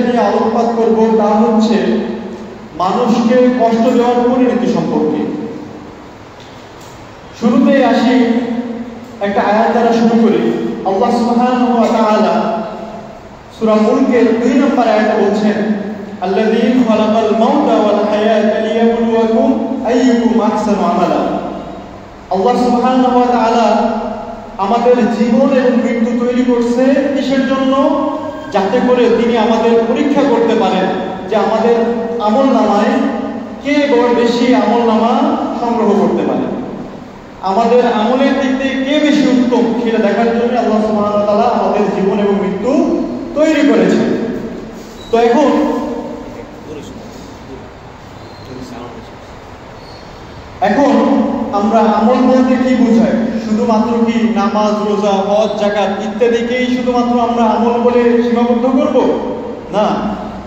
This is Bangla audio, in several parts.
নিয়ে আলোকপাত করব তা হচ্ছে মানুষকে কষ্ট দেওয়ার পরিণতি সম্পর্কে। শুরুতেই আসি একটা আয়াত দ্বারা শুরু করি। আল্লাহ সুবহানাহু ওয়া তাআলা সূরা মুলকের 2 নম্বর আয়াতে বলছেন, আল্লাযী খালাকাল মাউতা ওয়াল হায়াতা লিয়াবলুয়াকুম আইয়ুকুম আহসানু আমালা। আল্লাহ সুবহানাহু ওয়া তাআলা আমাদের জীবন এবং মৃত্যু তৈরি করছে কিসের জন্য? যাতে করে তিনি আমাদের পরীক্ষা করতে পারেন যে আমাদের আমলনামায় কে বড় বেশি আমলনামা সংগ্রহ করতে পারে, আমাদের আমলের দিক থেকে কে বেশি উত্তম সেটা দেখার জন্য আল্লাহ সুবহানাহু ওয়া তাআলা আমাদের জীবন এবং মৃত্যু তৈরি করেছেন। তো এখন আমরা আমল বলতে কি বোঝাই? শুধুমাত্র কি নামাজ, রোজা, হজ, যাকাত ইত্যাদিকেই শুধুমাত্র আমরা আমল বলে সীমাবদ্ধ করব? না,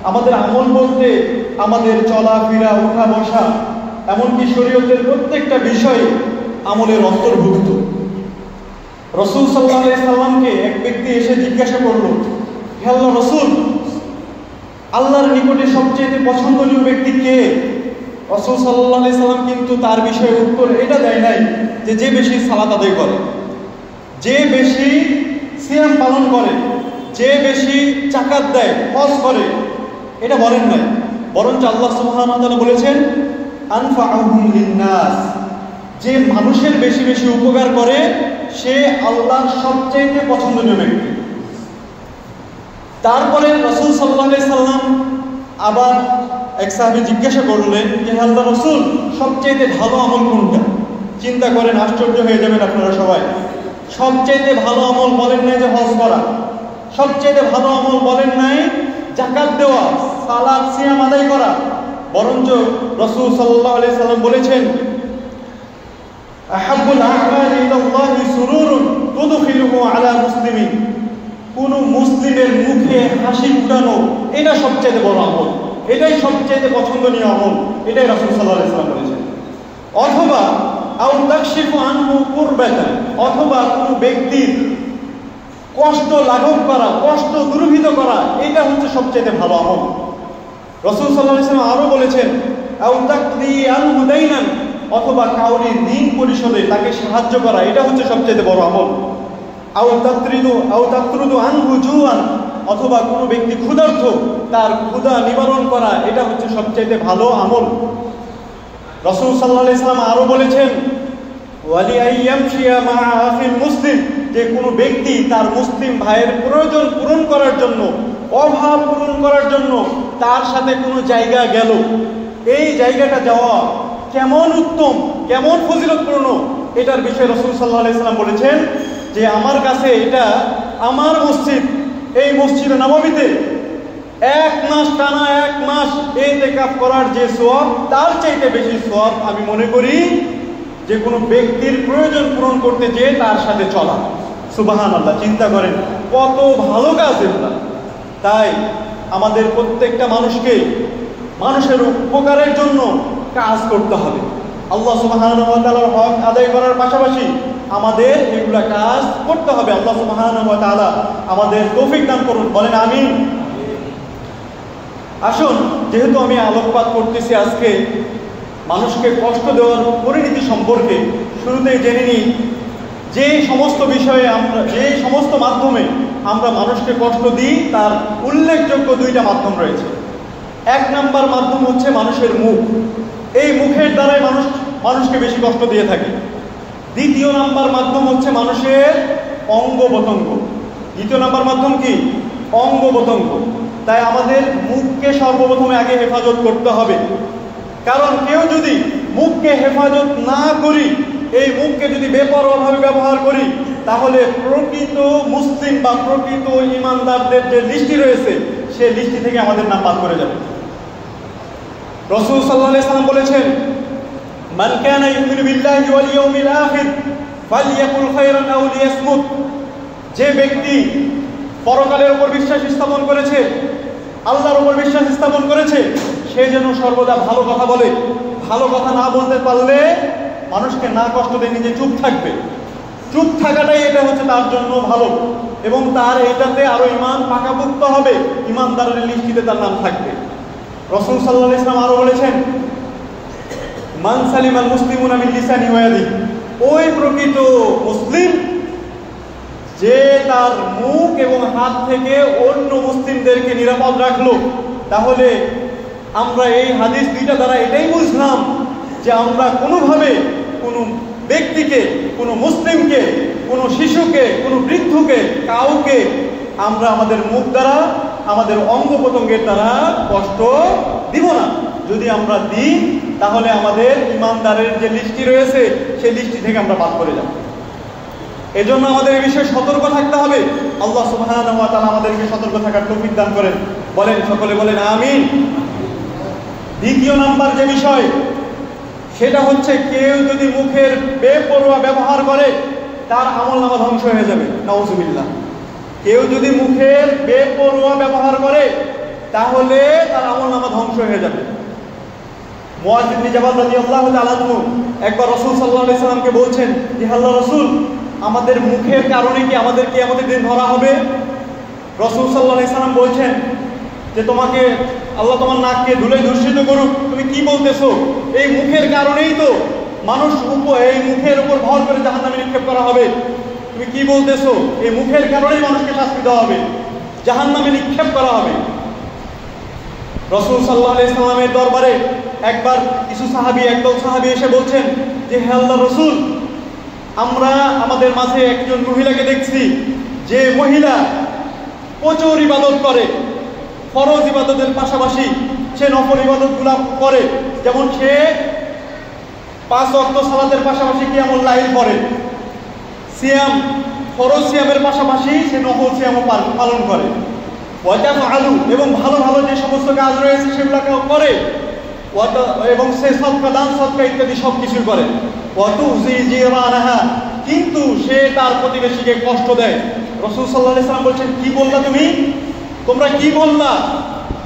আমাদের আমল বলতে আমাদের চলাফেরা, ওঠা বসা, এমনকি শরীয়তের প্রত্যেকটা বিষয় আমলের অন্তর্ভুক্ত। রাসূল সাল্লাল্লাহু আলাইহি সাল্লামকে এক ব্যক্তি এসে জিজ্ঞাসা করলো, হে আল্লাহর রাসূল, আল্লাহর নিকটে সবচেয়ে পছন্দনীয় ব্যক্তি কে? রাসূল সাল্লাল্লাহু আলাইহি সাল্লাম কিন্তু তার বিষয়ে উত্তর এটা দেয় নাই যে বেশি সালাত আদায় করে, যে বেশি সিয়াম পালন করে, যে বেশি যাকাত দেয়, হজ করে, এটা বলেন নাই। বরঞ্চ আল্লাহ সুবহানাহু ওয়া তাআলা বলেছেন, আনফাউহুম লিন্নাস, যে মানুষের বেশি বেশি উপকার করে সে আল্লাহর সবচেয়ে পছন্দনীয় ব্যক্তি। তারপরে রাসূল সাল্লাল্লাহু আলাইহি সাল্লাম আবার এক সাহাবী জিজ্ঞাসা করলেন যে আল্লাহর রাসূল, সবচেয়ে ভালো আমল কোনটা? চিন্তা করেন, আশ্চর্য হয়ে যাবেন আপনারা সবাই। সবচেয়ে ভালো আমল বলেন নাই যে হজ করা, সবচেয়ে ভালো আমল বলেন নাই যাকাত দেওয়া, সালাত সিয়াম আদায় করা, বরঞ্চ রাসূল সাল্লাল্লাহু আলাইহি সাল্লাম বলেছেন, আহাব্বুল আ'মালি ইলাল্লাহি সুরুরুন তুদখিলুহু আলা মুসলিমিন, কোন মুসলিমের মুখে হাসি ফুটানো এটা সবচেয়ে বড় আমল, এটাই সবচেয়ে পছন্দনীয় আমল, এটাই রাসূল সাল্লাল্লাহু আলাইহি সাল্লাম বলেছেন। অথবা আও তাকশিফু আনহু কুরবাতান, অথবা কোনো ব্যক্তির কষ্ট লাঘব করা, কষ্ট দূরীভূত করা, এটা হচ্ছে সবচেয়ে ভালো আমল। রাসূল সাল্লাল্লাহু আলাইহি সাল্লাম আরো বলেছেন, আও তাকদি আনহু দাইনান, অথবা কাউরি ঋণ পরিশোধে তাকে সাহায্য করা, এটা হচ্ছে সবচেয়ে বড় আমল। আও তাতরুদু আনহু জুআন, অথবা কোনো ব্যক্তি ক্ষুধার্ত তার ক্ষুধা নিবারণ করা, এটা হচ্ছে সবচেয়ে ভালো আমল। রাসূল সাল্লাল্লাহু আলাইহি সাল্লাম আরো বলেছেন, ওয়ালি আইয়ামশিয়া মা আখিল মুসলিম, যে কোনো ব্যক্তি তার মুসলিম ভাইয়ের প্রয়োজন পূরণ করার জন্য, অভাব পূরণ করার জন্য তার সাথে কোনো জায়গা গেল, এই জায়গাটা যাওয়া কেমন উত্তম, কেমন ফজিলতপূর্ণ, এটার বিষয়ে রাসূল সাল্লাল্লাহু আলাইহি সাল্লাম বলেছেন যে আমার কাছে এটা আমার মসজিদ, এই মসজিদে নববীতে 1 মাস টানা 1 মাস ইতিকাফ করার যে সওয়াব, তার চাইতে বেশি সওয়াব আমি মনে করি যে কোনো ব্যক্তির প্রয়োজন পূরণ করতে যেয়ে তার সাথে চলা। সুবহানাল্লাহ, চিন্তা করেন কত ভালো কাজ এগুলা। তাই আমাদের প্রত্যেকটা মানুষকে মানুষের উপকারের জন্য কাজ করতে হবে। আল্লাহ সুবহানাহু ওয়া তাআলার হক আদায় করার পাশাপাশি আমাদের এগুলা কাজ করতে হবে। আল্লাহ সুবহানাহু ওয়া তাআলা আমাদের তৌফিক দান করুন, বলেন আমিন। আসুন, যেহেতু আমি আলোকপাত করতেছি আজকে মানুষকে কষ্ট দেওয়ার পরিণতি সম্পর্কে, শুরুতেই জেনে নিই যে সমস্ত বিষয়ে আমরা, যে সমস্ত মাধ্যমে আমরা মানুষকে কষ্ট দিই তার উল্লেখযোগ্য 2টা মাধ্যম রয়েছে। 1 নম্বর মাধ্যম হচ্ছে মানুষের মুখ, এই মুখের দ্বারাই মানুষকে বেশি কষ্ট দিয়ে থাকে। 2য় নম্বর মাধ্যম হচ্ছে মানুষের অঙ্গ প্রত্যঙ্গ। 2য় নম্বর মাধ্যম কি? অঙ্গ প্রত্যঙ্গ। তাই আমাদের মুখকে সর্বপ্রথমে আগে হেফাজত করতে হবে, কারণ কেউ যদি মুখকে হেফাজত না করি, এই মুখকে যদি বেপরোয়াভাবে ব্যবহার করি, তাহলে প্রকৃত মুসলিম বা প্রকৃত ঈমানদারদের যে লিস্টি রয়েছে সেই লিস্টি থেকে আমাদের নাম বাদ করে যাবে। রাসূল সাল্লাল্লাহু আলাইহি সাল্লাম বলেছেন, মান কানা ইউমিনু বিল্লাহি ওয়াল ইয়াউমিল আখির ফালইয়াকুল খায়রান আও লিয়াসমুত, যে ব্যক্তি পরকালের উপর বিশ্বাস স্থাপন করেছে, আল্লাহর উপর বিশ্বাস স্থাপন করেছে, সে যেন সর্বদা ভালো কথা বলে। ভালো কথা না বলতে পারলে মানুষকে না কষ্ট দিয়ে নিজে চুপ থাকবে। চুপ থাকাটাই এটা হচ্ছে তার জন্য ভালো, এবং তার এটাতে আরো ঈমান পাকাপোক্ত হবে, ঈমানদারের লিস্টিতে তার নাম থাকবে। রাসূল সাল্লাল্লাহু আলাইহি ওয়াসাল্লাম আরো বলেছেন, মান সালিমাল মুসলিমুনা মিন লিসানি ওয়া ইয়াদিহি, ওই প্রকৃত মুসলিম যে তার মুখ এবং হাত থেকে অন্য মুসলিমদেরকে নিরাপদ রাখলো। তাহলে আমরা এই হাদিস দুইটা দ্বারা এটাই বুঝলাম যে আমরা কোনোভাবে কোনো ব্যক্তিকে, কোনো মুসলিমকে, কোনো শিশুকে, কোনো বৃদ্ধকে, কাউকে আমরা আমাদের মুখ দ্বারা, আমাদের অঙ্গ প্রত্যঙ্গের দ্বারা কষ্ট দিব না। যদি আমরা দিই তাহলে আমাদের ঈমানদারের যে লিস্টি রয়েছে সেই লিস্টি থেকে আমরা বাদ করে যাব। এজন্য আমাদের এই বিষয়ে সতর্ক থাকতে হবে। আল্লাহ সুবহানাহু ওয়া তাআলা আমাদেরকে সতর্ক থাকার তৌফিক দান করেন। বলেন, সকলে বলেন আমিন। দ্বিতীয় নাম্বার যে বিষয়, সেটা হচ্ছে কেউ যদি মুখের বেপরোয়া ব্যবহার করে তার আমলনামা ধ্বংস হয়ে যাবে। নাউযুবিল্লাহ। কেউ যদি মুখের বেপরোয়া ব্যবহার করে তাহলে তার আমলনামা ধ্বংস হয়ে যাবে। মুআয ইবনে জাবাল রাদিয়াল্লাহু তাআলা আনহু একবার রাসূল সাল্লাল্লাহু আলাইহি সাল্লামকে বলছেন যে, আল্লাহর রাসূল, আমাদের মুখের কারণে কি আমাদের কিয়ামতের দিন ধরা হবে? রাসূল সাল্লাল্লাহু আলাইহি সাল্লাম বলছেন যে, তোমাকে আল্লাহ তোমার নাককে ধুলোয় ধূসরিত করুক, তুমি কি বলতেছো? এই মুখের কারণেই তো মানুষ এই মুখের উপর ভর করে জাহান্নামে নিক্ষেপ করা হবে। তুমি কি বলতেছো? এই মুখের কারণেই মানুষকে শাস্তি দেওয়া হবে, জাহান্নামে নিক্ষেপ করা হবে। রাসূল সাল্লাল্লাহু আলাইহি সাল্লামের দরবারে একবার কিছু সাহাবী, একদল সাহাবী এসে বলছেন যে, হে আল্লাহর রাসূল, আমরা আমাদের মাঝে একজন মহিলাকে দেখছি যে মহিলা প্রচুর ইবাদত করে, ফরজ ইবাদতের পাশাপাশি সে নফল ইবাদতগুলো করে। যেমন সে 5 ওয়াক্ত সালাতের পাশাপাশি কিয়ামুল লাইল পড়ে, সিয়াম, ফরজ সিয়ামের পাশাপাশি সে নফল সিয়ামও পালন করে, ওয়াতাফআলু, এবং ভালো ভালো যে সমস্ত কাজ রয়েছে সেগুলোকেও করে, এবং সে সদকা, দান সদকা ইত্যাদি সব কিছুই করে। ওয়াতুজি জিরানাহা, কিন্তু সে তার প্রতিবেশীকে কষ্ট দেয়। রাসূল সাল্লাল্লাহু আলাইহি সাল্লাম বলছেন, কি বললা তুমি? তোমরা কি বললা?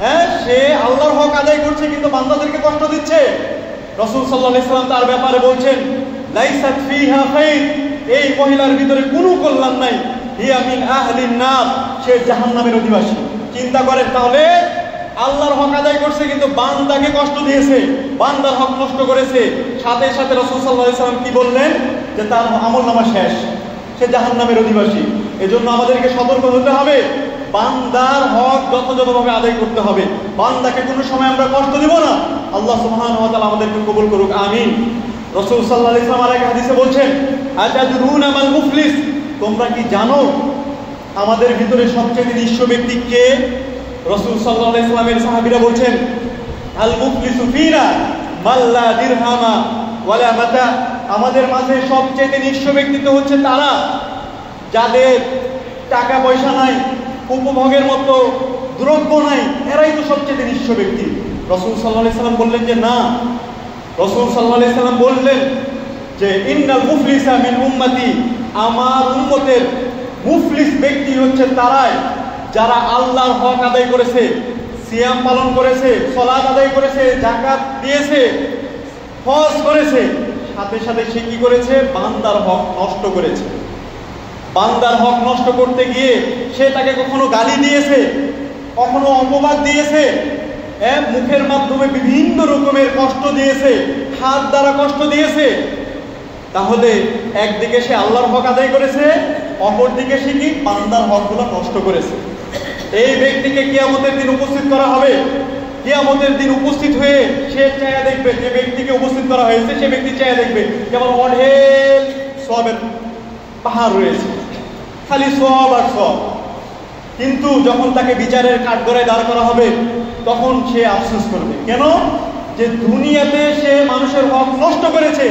হ্যাঁ, সে আল্লাহর হক আদায় করছে কিন্তু বান্দাদেরকে কষ্ট দিচ্ছে। রাসূল সাল্লাল্লাহু আলাইহি সাল্লাম তার ব্যাপারে বলছেন, লাইসাত ফিহা খাইর, এই মহিলার ভিতরে কোনো কল্যাণ নাই, হিয়া মিন আহলিন নার, সে জাহান্নামের অধিবাসী। চিন্তা করেন তাহলে, আল্লাহর হক আদায় করছে কিন্তু বান্দাকে কষ্ট দিয়েছে, বান্দার হক নষ্ট করেছে। সাথে সাথে রাসূল সাল্লাল্লাহু আলাইহি সাল্লাম কি বললেন? যে তার আমলনামা শেষ, সে জাহান্নামের অধিবাসী। এজন্য আমাদেরকে সতর্ক হতে হবে, বান্দার হক যথাযথভাবে আদায় করতে হবে, বান্দাকে কোনো সময় আমরা কষ্ট দিব না। আল্লাহ সুবহানাহু ওয়া তাআলা আমাদেরকে কবুল করুক, আমিন। রাসূল সাল্লাল্লাহু আলাইহি ওয়াসাল্লাম আরেক হাদিসে বলছেন, আতাদরুনা মাল মুফলিস, তোমরা কি জানো আমাদের ভিতরে সবচেয়ে নিঃস্ব ব্যক্তি কে? রাসূল সাল্লাল্লাহু আলাইহি ওয়াসাল্লামের সাহাবীরা বলছেন, আল মুফলিসু ফিনা মাল্লা দিরহামা ওয়ালা মাতা, আমাদের মাঝে সবচেয়ে নিঃস্ব ব্যক্তি তো হচ্ছে তারা যাদের টাকা পয়সা নাই, উপভোগের মতো দ্রব্য নাই, এরাই তো সবচেয়ে নিঃস্ব ব্যক্তি। রাসূল সাল্লাল্লাহু আলাইহি সাল্লাম বললেন যে না, রাসূল সাল্লাল্লাহু আলাইহি সাল্লাম বললেন যে ইন্নাল মুফলিসা মিন উম্মতি, আমার উম্মতের মুফলিস ব্যক্তি হচ্ছে তারাই যারা আল্লাহর হক আদায় করেছে, সিয়াম পালন করেছে, সালাত আদায় করেছে, যাকাত দিয়েছে, হজ করেছে, সাথে সাথে সে কি করেছে? বান্দার হক নষ্ট করেছে। বান্দার হক নষ্ট করতে গিয়ে সে তাকে কখনো গালি দিয়েছে, কখনো অপবাদ দিয়েছে, মুখের মাধ্যমে বিভিন্ন রকমের কষ্ট দিয়েছে, হাত দ্বারা কষ্ট দিয়েছে। তাহলে একদিকে সে আল্লাহর হক আদায় করেছে, অপরদিকে সে কি? বান্দার হকগুলো নষ্ট করেছে। এই ব্যক্তিকে কিয়ামতের দিন উপস্থিত করা হবে। কিয়ামতের দিন উপস্থিত হয়ে সে চায়া দেখবে, যে ব্যক্তিকে উপস্থিত করা হয়েছে সে ব্যক্তি চায়া দেখবে যেমন অঢেল সওয়াবের পাহাড় রয়েছে, খালি সওয়াব আর সওয়াব। কিন্তু যখন তাকে বিচারের কাঠগড়ায় দাঁড় করা হবে তখন সে আফসোস করবে। কেন? যে দুনিয়াতে সে মানুষের হক নষ্ট করেছে,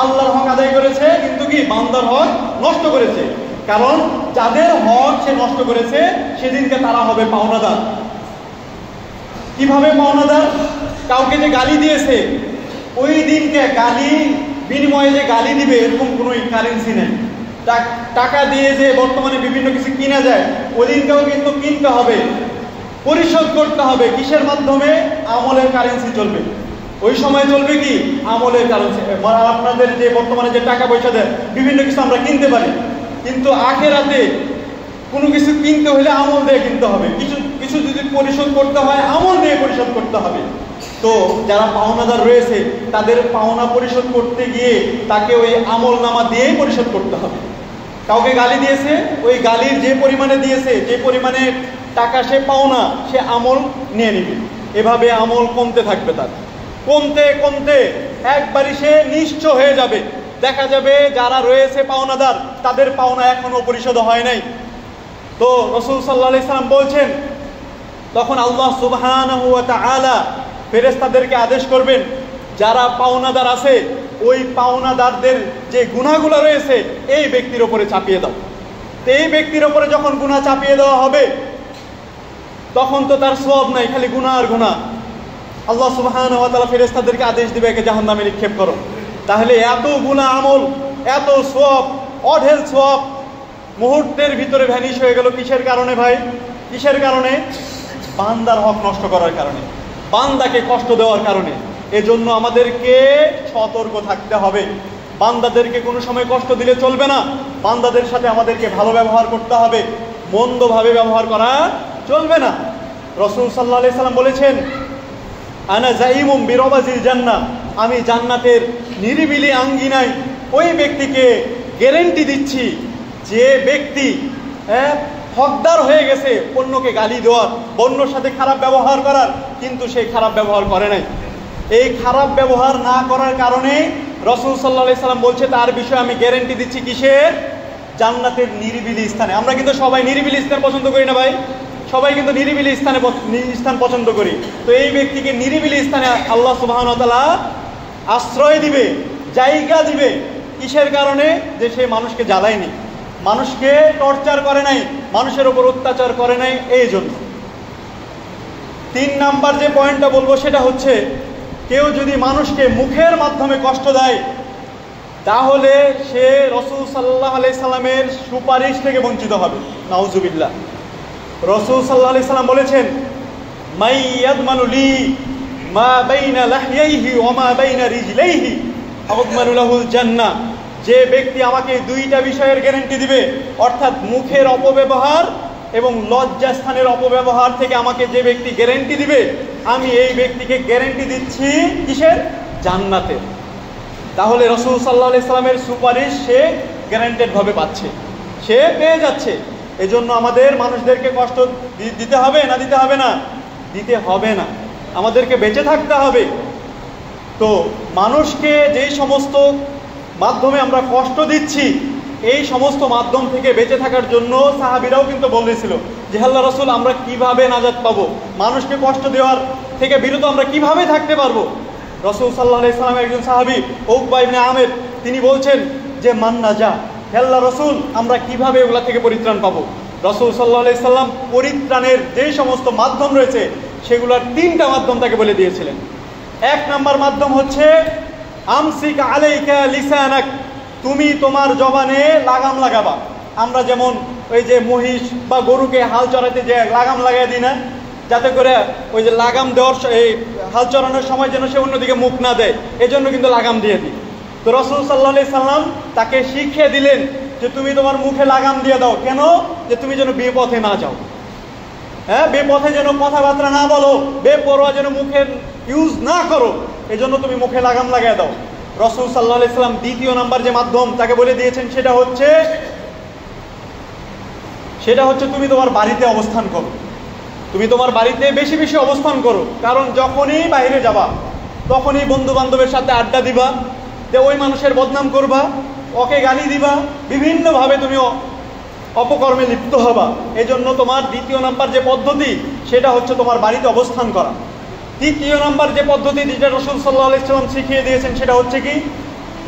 আল্লাহর হক আদায় করেছে কিন্তু কি বান্দার হক নষ্ট করেছে। কারণ যাদের হক সে নষ্ট করেছে সেদিনকে তারা হবে পাওনাদার। কিভাবে পাওনাদার? কাউকে যে গালি দিয়েছে, ওই দিনকে গালি বিনিময়ে যে গালি দিবে এরকম কোনো কারেন্সি নেই। টাকা দিয়ে যে বর্তমানে বিভিন্ন কিছু কিনা যায়, ওই দিনকেও কিন্তু কিনতে হবে, পরিশোধ করতে হবে। কিসের মাধ্যমে? আমলের কারেন্সি চলবে। ওই সময় চলবে কি আমলের কারণ। আপনাদের যে বর্তমানে যে টাকা পয়সা দেয় বিভিন্ন কিছু আমরা কিনতে পারি, কিন্তু আখিরাতে কোনো কিছু কিনতে হলে আমল দিয়ে কিনতে হবে। কিছু যদি পরিশোধ করতে হয় আমল দিয়ে পরিশোধ করতে হবে। তো যারা পাওনাদার রয়েছে তাদের পাওনা পরিশোধ করতে গিয়ে তাকে ওই আমল নামা দিয়েই পরিশোধ করতে হবে। কাউকে গালি দিয়েছে, ওই গালির যে পরিমাণে দিয়েছে, যে পরিমাণে টাকা সে পাওনা, সে আমল নিয়ে নিবে। এভাবে আমল কমতে থাকবে, তার কমতে কমতে একবারই সে নিঃস্ব হয়ে যাবে। দেখা যাবে যারা রয়েছে পাওনাদার তাদের পাওনা এখনো পরিশোধ হয় নাই। তো রাসূল সাল্লাল্লাহু আলাইহি সাল্লাম বলছেন, তখন আল্লাহ সুবহানাহু ওয়া তাআলা ফেরেশতাদেরকে আদেশ করবেন, যারা পাওনাদার আছে ওই পাওনাদারদের যে গুনাহগুলো রয়েছে এই ব্যক্তির উপরে চাপিয়ে দাও। তো এই ব্যক্তির উপরে যখন গুনাহ চাপিয়ে দেওয়া হবে তখন তো তার সওয়াব নাই, খালি গুনাহ আর গুনাহ। আল্লাহ সুবহানাহু ওয়া তাআলা ফেরেশতাদেরকে আদেশ দিবে একে জাহান্নামে নিক্ষেপ করো। তাহলে এত গুনাহ আমল, এত সওয়াব, অঢেল সওয়াব মুহূর্তের ভিতরে ভ্যানিশ হয়ে গেল। কিসের কারণে ভাই? কিসের কারণে? বান্দার হক নষ্ট করার কারণে, বান্দাকে কষ্ট দেওয়ার কারণে। এজন্য আমাদেরকে সতর্ক থাকতে হবে। বান্দাদেরকে কোনো সময় কষ্ট দিলে চলবে না। বান্দাদের সাথে আমাদেরকে ভালো ব্যবহার করতে হবে, মন্দভাবে ব্যবহার করা চলবে না। রাসূল সাল্লাল্লাহু আলাইহি সাল্লাম বলেছেন, আনা জাইমুম বিরাবাজিল জান্নাহ, আমি জান্নাতের নিরিবিলি আঙ্গিনায় ওই ব্যক্তিকে গ্যারান্টি দিচ্ছি যে ব্যক্তি হকদার হয়ে গেছে অন্যকে গালি দেওয়ার, অন্যর সাথে খারাপ ব্যবহার করার, কিন্তু সেই খারাপ ব্যবহার করে নাই। এই খারাপ ব্যবহার না করার কারণে রাসূল সাল্লাল্লাহু আলাইহি সাল্লাম বলছে তার বিষয়ে আমি গ্যারান্টি দিচ্ছি কিসের? জান্নাতের নিরিবিলি স্থানে। আমরা কিন্তু সবাই নিরিবিলি স্থান পছন্দ করি না ভাই, সবাই কিন্তু নিরিবিলি স্থান পছন্দ করি। তো এই ব্যক্তিকে নিরিবিলি স্থানে আল্লাহ সুবহানাহু ওয়া তাআলা আশ্রয় দিবে, জায়গা দিবে। কিসের কারণে? যে সে মানুষকে জ্বালায়নি, মানুষকে টর্চার করে নাই, মানুষের উপর অত্যাচার করে নাই। এই জন্য 3 নাম্বার যে পয়েন্টটা বলবো সেটা হচ্ছে, কেউ যদি মানুষকে মুখের মাধ্যমে কষ্ট দেয় তাহলে সে রাসূল সাল্লাল্লাহু আলাইহি সাল্লামের সুপারিশ থেকে বঞ্চিত হবে। নাউজুবিল্লাহ। রাসূল সাল্লাল্লাহু আলাইহি সাল্লাম বলেছেন, মাই ইয়াদমানু লি মা বাইনা লাহইহি ওয়া মা বাইনা রিজলাইহি আযমানু লাহুল জান্নাহ। যে ব্যক্তি আমাকে 2টা বিষয়ের গ্যারান্টি দিবে, অর্থাৎ মুখের অপব্যবহার এবং লজ্জাস্থানের অপব্যবহার থেকে আমাকে যে ব্যক্তি গ্যারান্টি দিবে, আমি এই ব্যক্তিকে গ্যারান্টি দিচ্ছি কিসের? জান্নাতের। তাহলে রাসূল সাল্লাল্লাহু আলাইহি সাল্লামের সুপারিশ সে গ্যারান্টেড ভাবে পাচ্ছে, সে পেয়ে যাচ্ছে। এজন্য আমাদের মানুষদেরকে কষ্ট দিতে হবে না? দিতে হবে না? দিতে হবে না। আমাদেরকে বেঁচে থাকতে হবে। তো মানুষকে যেই সমস্ত মাধ্যমে আমরা কষ্ট দিচ্ছি, এই সমস্ত মাধ্যম থেকে বেঁচে থাকার জন্য সাহাবীরাও কিন্তু বলেছিল যে আল্লাহর রাসূল আমরা কিভাবে নাজাত পাবো, মানুষকে কষ্ট দেওয়ার থেকে বিরত আমরা কিভাবে থাকতে পারবো। রাসূল সাল্লাল্লাহু আলাইহি সাল্লাম একজন সাহাবী উকবা ইবনে আমির, তিনি বলছেন যে মান নাজা, আল্লাহর রাসূল আমরা কিভাবে এগুলা থেকে পরিত্রাণ পাবো। রাসূল সাল্লাল্লাহু আলাইহি সাল্লাম পরিত্রাণের যে সমস্ত মাধ্যম রয়েছে সেগুলোর 3টা মাধ্যম তাকে বলে দিয়েছিলেন। 1 নাম্বার মাধ্যম হচ্ছে আমসিক আলাইকা লিসানাক, তুমি তোমার জবানে লাগাম লাগাবা। আমরা যেমন ওই যে মহিষ বা গরুকে হাল চড়াতে যে লাগাম লাগাই দিই না, যাতে করে ওই যে লাগাম দেওয়ার এই হাল চড়ানোর সময় যেন সে অন্যদিকে মুখ না দেয়, এজন্য কিন্তু লাগাম দিয়ে দিই। তো রাসূল সাল্লাল্লাহু আলাইহি সাল্লাম তাকে শিখিয়ে দিলেন যে তুমি তোমার মুখে লাগাম দিয়ে দাও। কেন? যে তুমি যেন বেপথে না যাও, বেপথে যেন কথাবার্তা না বলো, বেপরোয়া যেন মুখের ইউজ না করো, এজন্য তুমি মুখে লাগাম লাগাই দাও। রাসূল সাল্লাল্লাহু আলাইহি সাল্লাম 2য় নাম্বার যে মাধ্যম তাকে বলে দিয়েছেন সেটা হচ্ছে তুমি তোমার বাড়িতে অবস্থান করো। তুমি তোমার বাড়িতে বেশি বেশি অবস্থান করো, কারণ যখনই বাইরে যাবা তখনই বন্ধু বান্ধবের সাথে আড্ডা দিবা, যে ওই মানুষের বদনাম করবা, ওকে গালি দিবা, বিভিন্নভাবে তুমি অপকর্মে লিপ্ত হবা। এজন্য তোমার 2য় নাম্বার যে পদ্ধতি সেটা হচ্ছে তোমার বাড়িতে অবস্থান করা। 3য় নাম্বার যে পদ্ধতি যেটা রাসূল সাল্লাল্লাহু আলাইহি সাল্লাম শিখিয়ে দিয়েছেন সেটা হচ্ছে কি?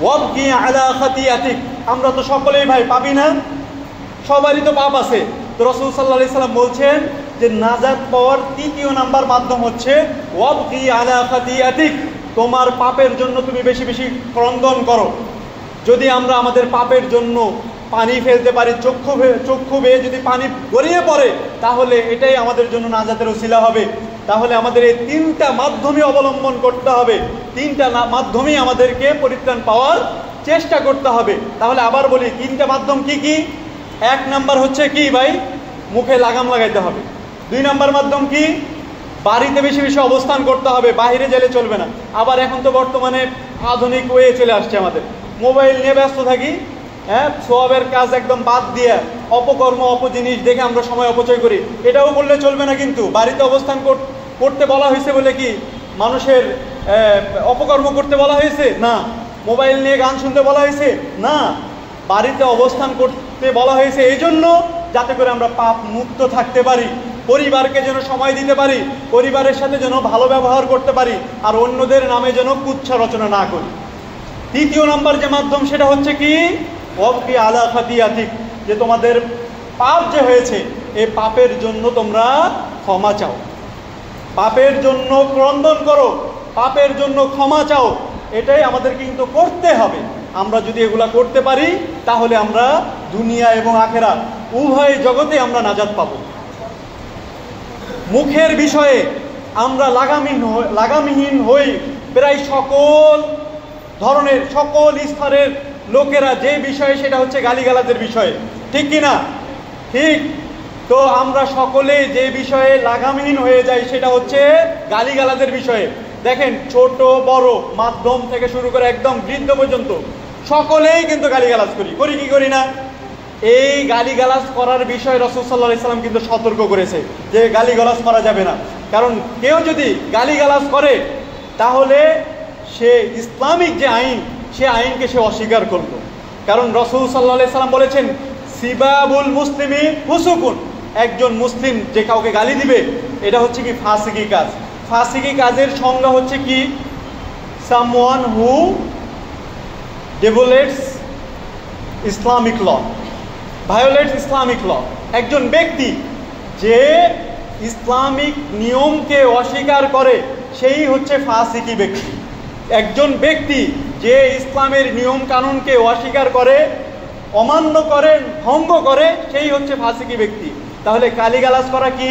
ওয়াবগি আলা খাতিয়াতিক। আমরা তো সকলেই ভাই পাপী না, সবারই তো পাপ আছে। তো রাসূল সাল্লাল্লাহু আলাইহি সাল্লাম বলছেন যে নাজাত পাওয়ার 3য় নাম্বার মাধ্যম হচ্ছে ওয়াবগি আলা খাতিয়াতিক, তোমার পাপের জন্য তুমি বেশি বেশি ক্রন্দন করো। যদি আমরা আমাদের পাপের জন্য পানি ফেলতে পারি, চক্ষু বেয়ে যদি পানি গড়িয়ে পড়ে, তাহলে এটাই আমাদের জন্য নাজাতের ওসিলা হবে। তাহলে আমাদের এই তিনটা মাধ্যমে অবলম্বন করতে হবে, তিনটা মাধ্যমেই আমাদেরকে পরিত্রাণ পাওয়ার চেষ্টা করতে হবে। তাহলে আবার বলি, তিনটা মাধ্যম কি কি? এক নাম্বার হচ্ছে কি ভাই? মুখে লাগাম লাগাইতে হবে। দুই নাম্বার মাধ্যম কি? বাড়িতে বেশি বেশি অবস্থান করতে হবে, বাইরে গেলে চলবে না। আবার এখন তো বর্তমানে আধুনিক ওয়ে চলে আসছে, আমাদের মোবাইল নিয়ে ব্যস্ত থাকি, হ্যাঁ, সওয়াবের কাজ একদম বাদ দিয়ে অপকর্ম অপজিনিস দেখে আমরা সময় অপচয় করি, এটাও করলে চলবে না। কিন্তু বাড়িতে অবস্থান করতে বলা হয়েছে বলে কি মানুষের অপকর্ম করতে বলা হয়েছে? না। মোবাইল নিয়ে গান শুনতে বলা হয়েছে? না। বাড়িতে অবস্থান করতে বলা হয়েছে এই জন্য যাতে করে আমরা পাপ মুক্ত থাকতে পারি, পরিবারকে যেন সময় দিতে পারি, পরিবারের সাথে যেন ভালো ব্যবহার করতে পারি, আর অন্যদের নামে যেন কুচ্ছা রচনা না করি। তৃতীয় নাম্বার যে মাধ্যম সেটা হচ্ছে কি? ওয়াবকি আলা খাতিয়াতিক, যে তোমাদের পাপ যে হয়েছে এই পাপের জন্য তোমরা ক্ষমা চাও, পাপের জন্য ক্রন্দন করো, পাপের জন্য ক্ষমা চাও। এটাই আমাদের কিন্তু করতে হবে। আমরা যদি এগুলা করতে পারি তাহলে আমরা দুনিয়া এবং আখেরাত উভয় জগতে আমরা নাজাত পাবো। মুখের বিষয়ে আমরা লাগামহীন হই প্রায় সকল ধরনের সকল স্তরের লোকেরা, যে বিষয়ে সেটা হচ্ছে গালিগালাজের বিষয়ে, ঠিক কিনা? ঠিক। তো আমরা সকলে যে বিষয়ে লাগামহীন হয়ে যাই সেটা হচ্ছে গালিগালাজের বিষয়ে। দেখেন, ছোট বড় মাধ্যম থেকে শুরু করে একদম বৃদ্ধ পর্যন্ত সকলেই কিন্তু গালিগালাজ করি কি করি না? এই গালিগালাজ করার বিষয়ে রাসূল সাল্লাল্লাহু আলাইহি সাল্লাম কিন্তু সতর্ক করেছে যে গালিগালাজ করা যাবে না। কারণ কেউ যদি গালিগালাজ করে তাহলে সে ইসলামিক যে আইন, সে আইনকে সে অস্বীকার করলো। কারণ রাসূল সাল্লাল্লাহু আলাইহি সাল্লাম বলেছেন, সিবাবুল মুসলিমি ফুসুকুন, একজন মুসলিম যে কাউকে গালি দিবে এটা হচ্ছে কি? ফাসিকি কাজ। ফাসিকি কাজের সংজ্ঞা হচ্ছে কি? Someone who deviates Islamic law, violates Islamic law. একজন ব্যক্তি যে ইসলামিক নিয়মকে অস্বীকার করে সেই হচ্ছে ফাসিকি ব্যক্তি। একজন ব্যক্তি যে ইসলামের নিয়ম কানুনকে অস্বীকার করে, অমান্য করে, ভঙ্গ করে, সেই হচ্ছে ফাসিকি ব্যক্তি। তাহলে গালিগালাজ করা কি?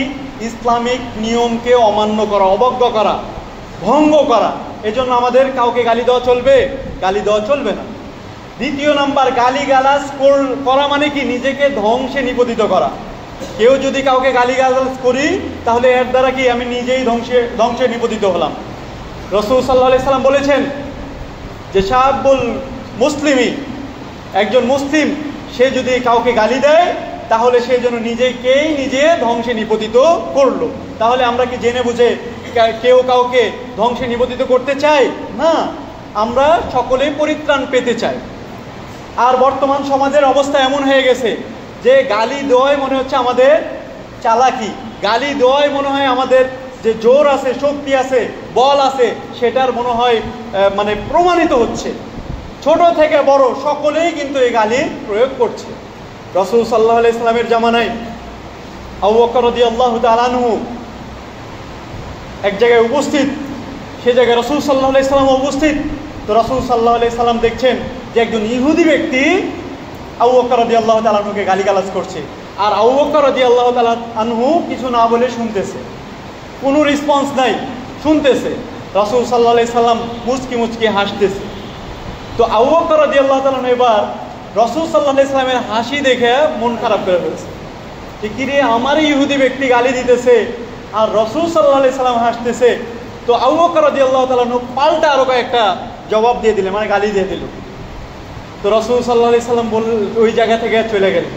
ইসলামিক নিয়মকে অমান্য করা, অবজ্ঞা করা, ভঙ্গ করা। এজন্য আমাদের কাউকে গালি দেওয়া চলবে? গালি দেওয়া চলবে না। দ্বিতীয় নাম্বার, গালিগালাজ করা মানে কি? নিজেকে ধ্বংসে নিপতিত করা। কেউ যদি কাউকে গালিগালাজ করি তাহলে এর দ্বারা কি? আমি নিজেই ধ্বংসে নিপতিত হলাম। রাসূল সাল্লাল্লাহু আলাইহি সাল্লাম বলেছেন যে শাবুল মুসলিমি, একজন মুসলিম সে যদি কাউকে গালি দেয় তাহলে সে যেন নিজে ধ্বংসে নিপতিত করলো। তাহলে আমরা কি জেনে বুঝে কেউ কাউকে ধ্বংসে নিপতিত করতে চাই না, আমরা সকলেই পরিত্রাণ পেতে চাই। আর বর্তমান সমাজের অবস্থা এমন হয়ে গেছে যে গালি দেওয়াই মনে হচ্ছে আমাদের চালাকি, গালি দেওয়াই মনে হয় আমাদের যে জোর আছে, শক্তি আছে, বল আছে, সেটার মনে হয় মানে প্রমাণিত হচ্ছে। ছোট থেকে বড় সকলেই কিন্তু এই গালি প্রয়োগ করছে। রাসূল সাল্লাল্লাহু আলাইহি সাল্লামের জামানায় আবু বকর রাদিয়াল্লাহু তাআলা আনহু এক জায়গায় উপস্থিত, সে জায়গায় রাসূল সাল্লাল্লাহু আলাইহি সাল্লাম উপস্থিত। তো রাসূল সাল্লাল্লাহু আলাইহি সাল্লাম দেখছেন যে একজন ইহুদি ব্যক্তি আবু বকর রাদিয়াল্লাহু তাআলা আনহুকে গালিগালাজ করছে, আর আবু বকর রাদিয়াল্লাহু তাআলা আনহু কিছু না বলে শুনতেছে, কোনো রেসপন্স নাই, শুনতেছে। রাসূল সাল্লাল্লাহু আলাইহি সাল্লাম মুচকি হাসতেছে। তো আবু বকর রাদিয়াল্লাহু তাআলা আনহু এবার রাসূল সাল্লাল্লাহু আলাইহি সাল্লামের হাসি দেখে মন খারাপ করে ফেলেছে যে কিরে, আমার ইহুদি ব্যক্তি গালি দিতেছে আর রাসূল সাল্লাল্লাহু আলাইহি সাল্লাম হাসতেছে। তো আবু বকর রাদিয়াল্লাহু তাআলা আনহু পাল্টা আরো কয়েকটা জবাব দিয়ে দিলেন, মানে গালি দিয়ে দিল। তো রাসূল সাল্লাল্লাহু আলাইহি সাল্লাম ওই জায়গা থেকে চলে গেলেন।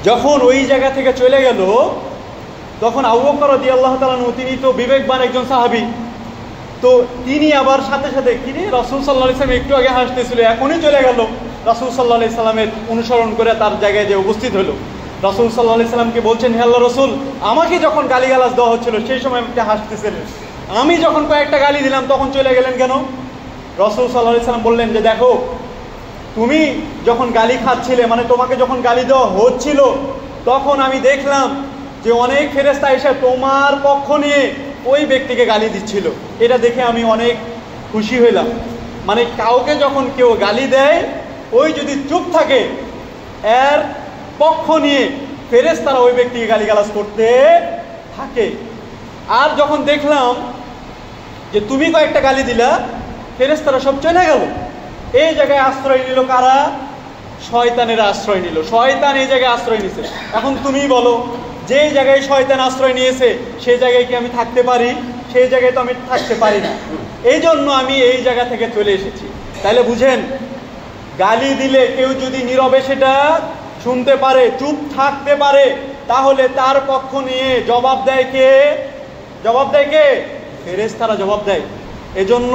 যখন ওই জায়গা থেকে চলে গেল তখন আবু বকর রাদিয়াল্লাহু তাআলা আনহু, তিনি তো বিবেকবান একজন সাহাবী, তো তিনি আবার সাথে সাথে কিরে, রাসূল সাল্লাল্লাহু আলাইহি সাল্লাম একটু আগে হাসতেছিল, এখনই চলে গেল। রাসূল সাল্লাল্লাহু আলাইহি সাল্লামের অনুসরণ করে তার জায়গায় যে উপস্থিত হলো। রাসূল সাল্লাল্লাহু আলাইহি সাল্লামকে বলছেন, হে আল্লাহর রাসূল, আমাকে যখন গালিগালাজ দেওয়া হচ্ছিল সেই সময় আপনি হাসতেছিলেন, আমি যখন কয়েকটা গালি দিলাম তখন চলে গেলেন কেন? রাসূল সাল্লাল্লাহু আলাইহি সাল্লাম বললেন যে দেখো, তুমি যখন গালি খাচ্ছিলে, মানে তোমাকে যখন গালি দেওয়া হচ্ছিল, তখন আমি দেখলাম যে অনেক ফেরেশতা এসে তোমার পক্ষ নিয়ে ওই ব্যক্তিকে গালি দিচ্ছিল। এটা দেখে আমি অনেক খুশি হইলাম। মানে কাউকে যখন কেউ গালি দেয়, ওই যদি চুপ থাকে, এর পক্ষ নিয়ে ফেরেশতারা ওই ব্যক্তিকে গালিগালাজ করতে থাকে। আর যখন দেখলাম যে তুমি কয়েকটা গালি দিলা, ফেরেশতারা সব চলে গেল। এই জায়গায় আশ্রয় নিল কারা? শয়তানের আশ্রয় নিল। শয়তান এই জায়গায় আশ্রয় নিছে। এখন তুমি বলো, যেই জায়গায় শয়তান আশ্রয় নিয়েছে সেই জায়গায় কি আমি থাকতে পারি? সেই জায়গায় তো আমি থাকতে পারি না। এই জন্য আমি এই জায়গা থেকে চলে এসেছি। তাহলে বুঝেন, গালি দিলে কেউ যদি নীরবে সেটা শুনতে পারে, চুপ থাকতে পারে, তাহলে তার পক্ষ নিয়ে জবাব দেয় কে? জবাব দেয় কে? ফেরেশতারা জবাব দেয়। এজন্য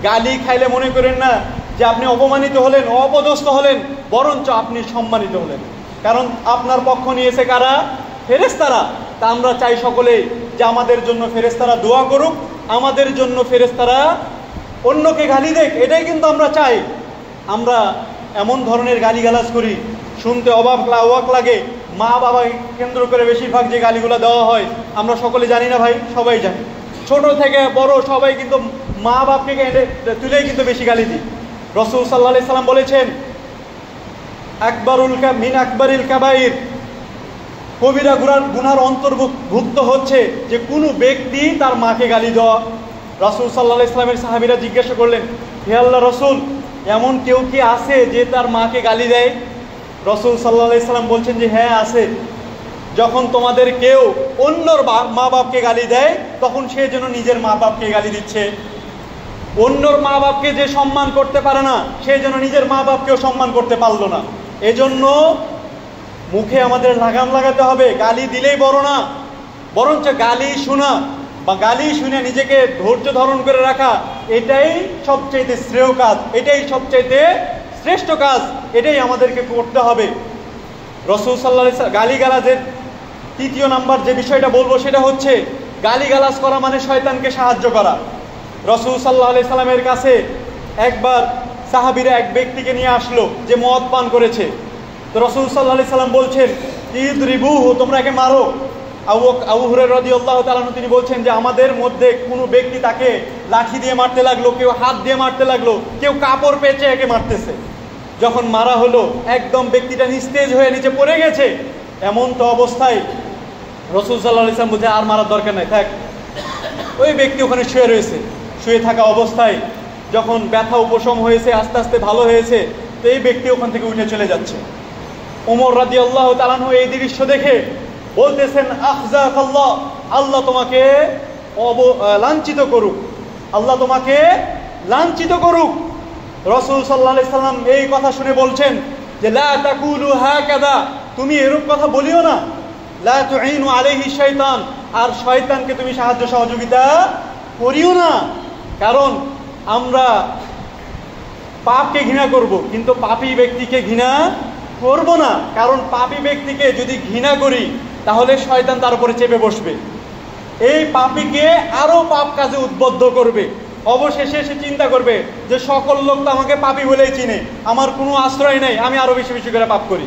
গালি খাইলে মনে করেন না যে আপনি অপমানিত হলেন, অপদস্থ হলেন, বরঞ্চ আপনি সম্মানিত হলেন। কারণ আপনার পক্ষ নিয়েছে কারা? ফেরেশতারা। তা আমরা চাই সকলেই যে আমাদের জন্য ফেরেশতারা দোয়া করুক, আমাদের জন্য ফেরেশতারা অন্যকে গালি দেখ, এটাই কিন্তু আমরা চাই। আমরা এমন ধরনের গালিগালাজ করি, শুনতে অবাক লাগে। মা বাবা কেন্দ্র করে বেশিরভাগ যে গালিগুলো দেওয়া হয় আমরা সকলে জানি না ভাই? সবাই জানি। ছোট থেকে বড় সবাই কিন্তু মা বাপকে তুলেই কিন্তু বেশি গালি দিই। রাসূল সাল্লাল্লাহু আলাইহি সাল্লাম বলেছেন, আকবারিল কাবাইর, কবিরা গুনার অন্তর্ভুক্ত হচ্ছে যে কোনো ব্যক্তি তার মাকে গালি দেওয়া। রাসূল সাল্লাল্লাহু আলাইহি সাল্লামের সাহাবীরা জিজ্ঞাসা করলেন, হে আল্লাহর রাসূল, এমন কেউ কি আছে যে তার মাকে গালি দেয়? রাসূল সাল্লাল্লাহু আলাইহি সাল্লাম বলছেন যে হ্যাঁ আছে। যখন তোমাদের কেউ অন্যর মা বাপকে গালি দেয়, তখন সে যেন নিজের মা বাপকে গালি দিচ্ছে। অন্যর মা বাপকে যে সম্মান করতে পারে না, সে যেন নিজের মা বাপকেও সম্মান করতে পারলো না। এজন্য মুখে আমাদের লাগাম লাগাতে হবে। গালি দিলেই বড় না, বরঞ্চ গালি শোনা বা গালি শুনে নিজেকে ধৈর্য ধারণ করে রাখা, এটাই সবচাইতে শ্রেয় কাজ, এটাই সবচাইতে শ্রেষ্ঠ কাজ, এটাই আমাদেরকে করতে হবে। রাসূল সাল্লাল্লাহু আলাইহি ওয়াসাল্লাম গালিগালাজের তৃতীয় নাম্বার যে বিষয়টা বলবো সেটা হচ্ছে গালিগালাজ করা মানে শয়তানকে সাহায্য করা। রাসূল সাল্লাল্লাহু আলাইহি সাল্লামের কাছে একবার সাহাবীরা এক ব্যক্তিকে নিয়ে আসলো যে মদ পান করেছে। তো রাসূল সাল্লাল্লাহু আলাইহি সাল্লাম বলছেন, ইদরিবুহু, তোমরা একে মারো। আবু হুরায়রা রাদিয়াল্লাহু তাআলা তিনি বলছেন যে আমাদের মধ্যে কোনো ব্যক্তি তাকে লাঠি দিয়ে মারতে লাগলো, কেউ হাত দিয়ে মারতে লাগলো, কেউ কাপড় পেঁচে একে মারতেছে। যখন মারা হলো একদম ব্যক্তিটা নিস্তেজ হয়ে নিচে পড়ে গেছে। এমন তো অবস্থায় রাসূল সাল্লাল্লাহু আলাইহি সাল্লাম বলছে আর মারার দরকার নাই, থাক। ওই ব্যক্তি ওখানে শুয়ে রয়েছে। শুয়ে থাকা অবস্থায় যখন ব্যথা উপশম হয়েছে, আস্তে আস্তে ভালো হয়েছে, তো এই ব্যক্তি ওখান থেকে উঠে চলে যাচ্ছে। ওমর রাদিয়াল্লাহু তাআলা আনহু এই দৃশ্য দেখে বলতেছেন, আখজাকাল্লাহ, আল্লাহ তোমাকে লাঞ্ছিত করুক, আল্লাহ তোমাকে লাঞ্ছিত করুক। রাসূল সাল্লাল্লাহু আলাইহি সাল্লাম এই কথা শুনে বলছেন যে লা তাকুলু হাকাযা, তুমি এরূপ কথা বলিও না। লা তুঈনু আলাইহি শাইতান, আর শয়তানকে তুমি সাহায্য সহযোগিতা করিও না। কারণ আমরা পাপকে ঘৃণা করব, কিন্তু পাপী ব্যক্তিকে ঘৃণা করব না। কারণ পাপী ব্যক্তিকে যদি ঘৃণা করি তাহলে শয়তান তার উপরে চেপে বসবে, এই পাপীকে আরো পাপ কাজে উদ্বুদ্ধ করবে। অবশেষে সে চিন্তা করবে যে সকল লোক তো আমাকে পাপী বলেই চিনে, আমার কোনো আশ্রয় নেই, আমি আরো বেশি বেশি করে পাপ করি।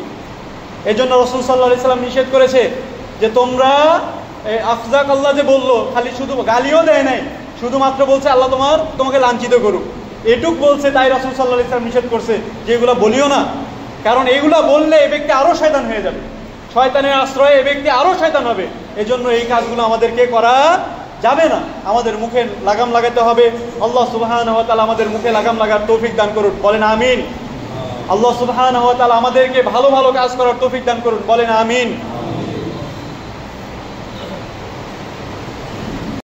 এই জন্য রাসূল সাল্লাল্লাহু আলাইহি সাল্লাম নিষেধ করেছে যে তোমরা আফজাকাল্লাহ যে বললো, খালি শুধু গালিও দেয় নাই, শুধুমাত্র বলছে আল্লাহ তোমাকে লাঞ্ছিত করুক, এটুক বলছে। তাই রাসূল সাল্লাল্লাহু আলাইহি সাল্লাম নিষেধ করছে যে এগুলো বলিও না। কারণ এগুলা বললে এই ব্যক্তি আরো শয়তান হয়ে যাবে, শয়তানের আশ্রয়ে এই ব্যক্তি আরো শয়তান হবে। এজন্য এই কাজগুলো আমাদেরকে করা যাবে না, আমাদের মুখে লাগাম লাগাতে হবে। আল্লাহ সুবহানাহু ওয়া তাআলা আমাদের মুখে লাগাম লাগার তৌফিক দান করুন, বলেন আমিন। আল্লাহ সুবহানাহু ওয়া তাআলা আমাদেরকে ভালো ভালো কাজ করার তৌফিক দান করুন, বলেন আমিন।